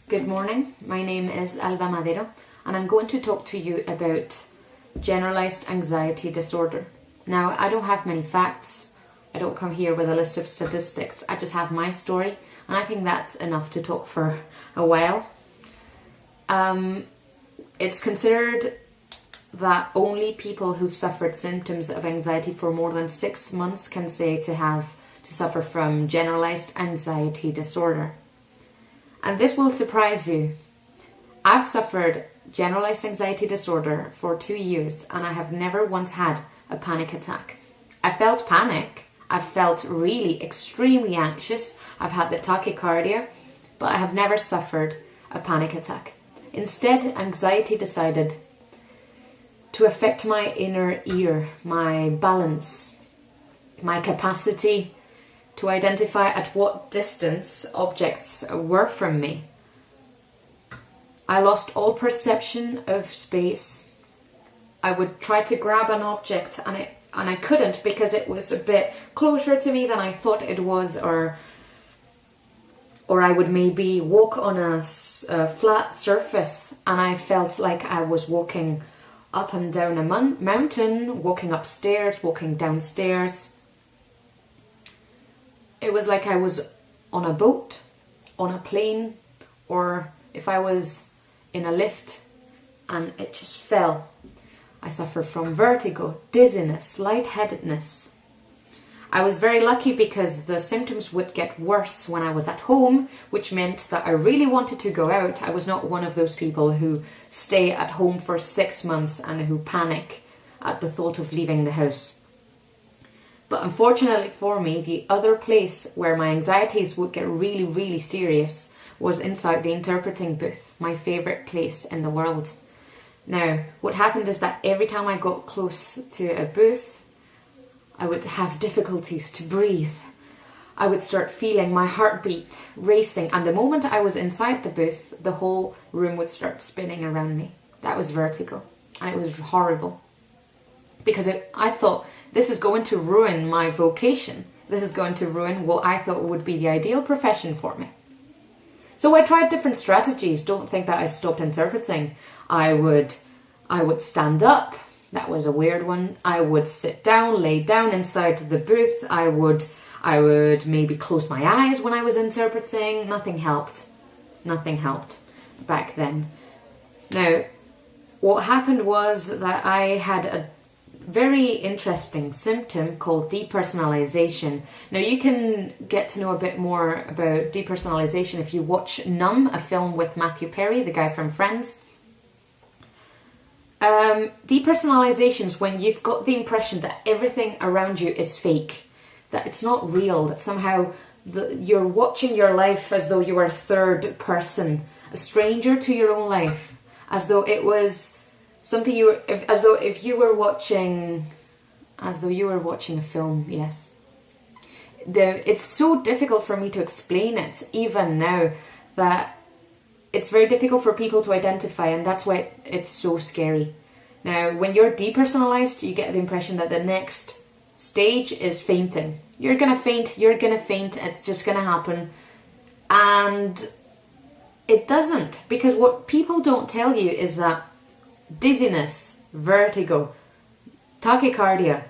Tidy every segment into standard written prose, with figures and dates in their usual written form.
Good morning, my name is Alba Madero and I'm going to talk to you about generalized anxiety disorder. Now, I don't have many facts, I don't come here with a list of statistics, I just have my story and I think that's enough to talk for a while. It's considered that only people who've suffered symptoms of anxiety for more than 6 months can say to suffer from generalized anxiety disorder. And this will surprise you. I've suffered generalized anxiety disorder for 2 years and I have never once had a panic attack. I felt panic, I felt really extremely anxious, I've had the tachycardia, but I have never suffered a panic attack. Instead, anxiety decided to affect my inner ear, my balance, my capacity to identify at what distance objects were from me. I lost all perception of space. I would try to grab an object and I couldn't because it was a bit closer to me than I thought it was, or I would maybe walk on a flat surface and I felt like I was walking up and down a mountain, walking upstairs, walking downstairs. It was like I was on a boat, on a plane, or if I was in a lift and it just fell. I suffered from vertigo, dizziness, lightheadedness. I was very lucky because the symptoms would get worse when I was at home, which meant that I really wanted to go out. I was not one of those people who stay at home for 6 months and who panic at the thought of leaving the house. But unfortunately for me, the other place where my anxieties would get really, really serious was inside the interpreting booth, my favourite place in the world. Now, what happened is that every time I got close to a booth, I would have difficulties to breathe. I would start feeling my heartbeat racing, and the moment I was inside the booth, the whole room would start spinning around me. That was vertigo, and it was horrible. Because I thought, this is going to ruin my vocation. This is going to ruin what I thought would be the ideal profession for me. So I tried different strategies. Don't think that I stopped interpreting. I would stand up. That was a weird one. I would sit down, lay down inside the booth. I would maybe close my eyes when I was interpreting. Nothing helped. Nothing helped back then. Now, what happened was that I had a very interesting symptom called depersonalization. Now, you can get to know a bit more about depersonalization if you watch Numb, a film with Matthew Perry, the guy from Friends. Depersonalization is when you've got the impression that everything around you is fake, that it's not real, that somehow you're watching your life as though you were a third person, a stranger to your own life, as though it was something as though you were watching a film. Yes. It's so difficult for me to explain it, even now, that it's very difficult for people to identify, and that's why it's so scary. Now, when you're depersonalized, you get the impression that the next stage is fainting. You're gonna faint, it's just gonna happen. And it doesn't, because what people don't tell you is that dizziness, vertigo, tachycardia,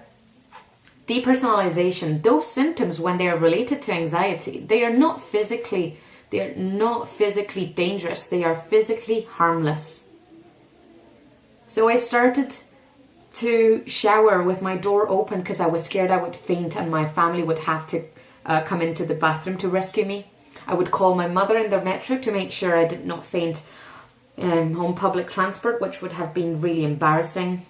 depersonalization, those symptoms, when they are related to anxiety, they are not physically dangerous, they are physically harmless. So I started to shower with my door open because I was scared I would faint and my family would have to come into the bathroom to rescue me. I would call my mother in the metro to make sure I did not faint on public transport, which would have been really embarrassing.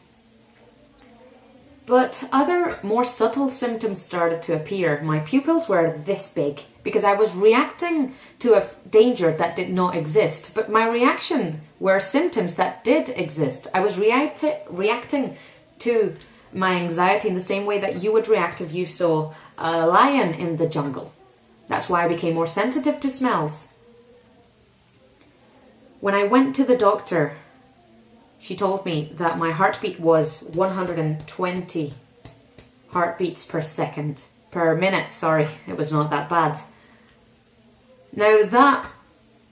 But other more subtle symptoms started to appear. My pupils were this big because I was reacting to a danger that did not exist, but my reaction were symptoms that did exist. I was reacting to my anxiety in the same way that you would react if you saw a lion in the jungle. That's why I became more sensitive to smells. When I went to the doctor, she told me that my heartbeat was 120 heartbeats per minute. Sorry, it was not that bad. Now that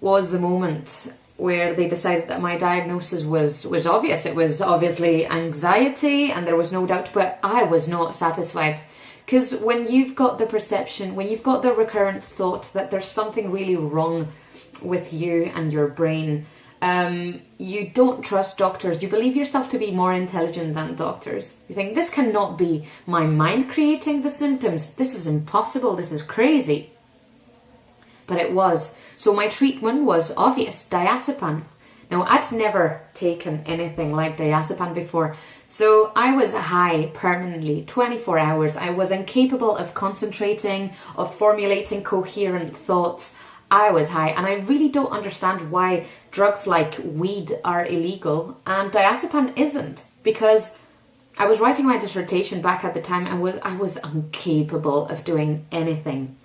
was the moment where they decided that my diagnosis was obvious. It was obviously anxiety, and there was no doubt, but I was not satisfied. Because when you've got the perception, when you've got the recurrent thought that there's something really wrong with you and your brain, you don't trust doctors. You believe yourself to be more intelligent than doctors. You think, this cannot be my mind creating the symptoms. This is impossible. This is crazy. But it was. So my treatment was obvious, diazepam. Now, I'd never taken anything like diazepam before, so I was high permanently, 24 hours. I was incapable of concentrating, of formulating coherent thoughts. I was high, and I really don't understand why drugs like weed are illegal and diazepam isn't, because I was writing my dissertation back at the time and I was incapable of doing anything.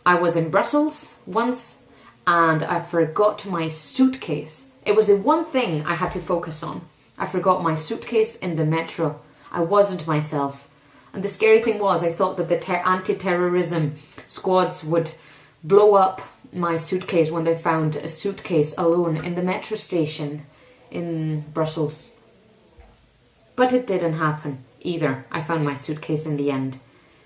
I was in Brussels once and I forgot my suitcase. It was the one thing I had to focus on. I forgot my suitcase in the metro. I wasn't myself. And the scary thing was, I thought that the anti-terrorism squads would blow up my suitcase when they found a suitcase alone in the metro station in Brussels. But it didn't happen either. I found my suitcase in the end.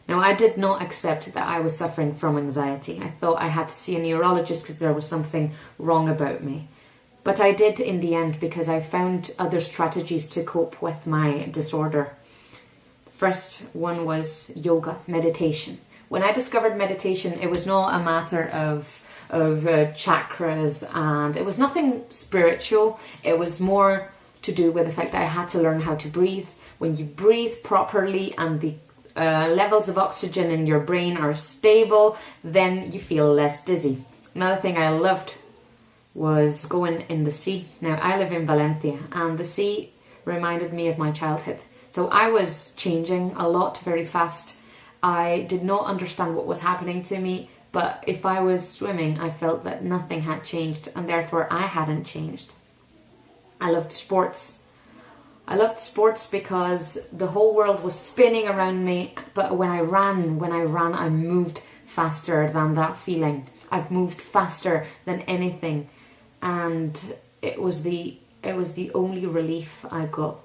Now, I did not accept that I was suffering from anxiety. I thought I had to see a neurologist because there was something wrong about me. But I did in the end, because I found other strategies to cope with my disorder. The first one was yoga, meditation. When I discovered meditation, it was not a matter of chakras, and it was nothing spiritual. It was more to do with the fact that I had to learn how to breathe. When you breathe properly and the levels of oxygen in your brain are stable, then you feel less dizzy. Another thing I loved was going in the sea. Now, I live in Valencia, and the sea reminded me of my childhood. So I was changing a lot very fast. I did not understand what was happening to me, but if I was swimming, I felt that nothing had changed, and therefore I hadn't changed. I loved sports. I loved sports because the whole world was spinning around me, but when I ran, I moved faster than that feeling. I've moved faster than anything, and it was the only relief I got.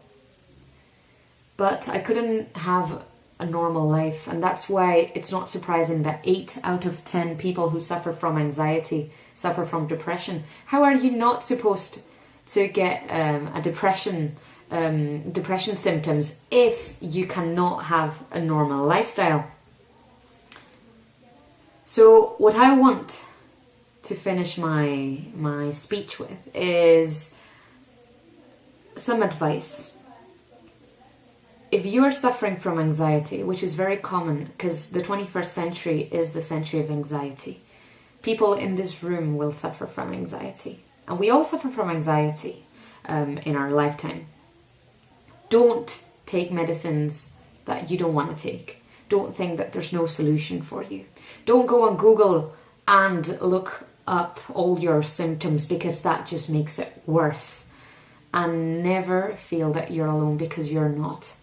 But I couldn't have a normal life, and that's why it's not surprising that 8 out of 10 people who suffer from anxiety suffer from depression. How are you not supposed to get a depression symptoms if you cannot have a normal lifestyle? So what I want to finish my speech with is some advice. If you are suffering from anxiety, which is very common because the 21st century is the century of anxiety, people in this room will suffer from anxiety, and we all suffer from anxiety in our lifetime. Don't take medicines that you don't want to take. Don't think that there's no solution for you. Don't go on Google and look up all your symptoms, because that just makes it worse. And never feel that you're alone, because you're not.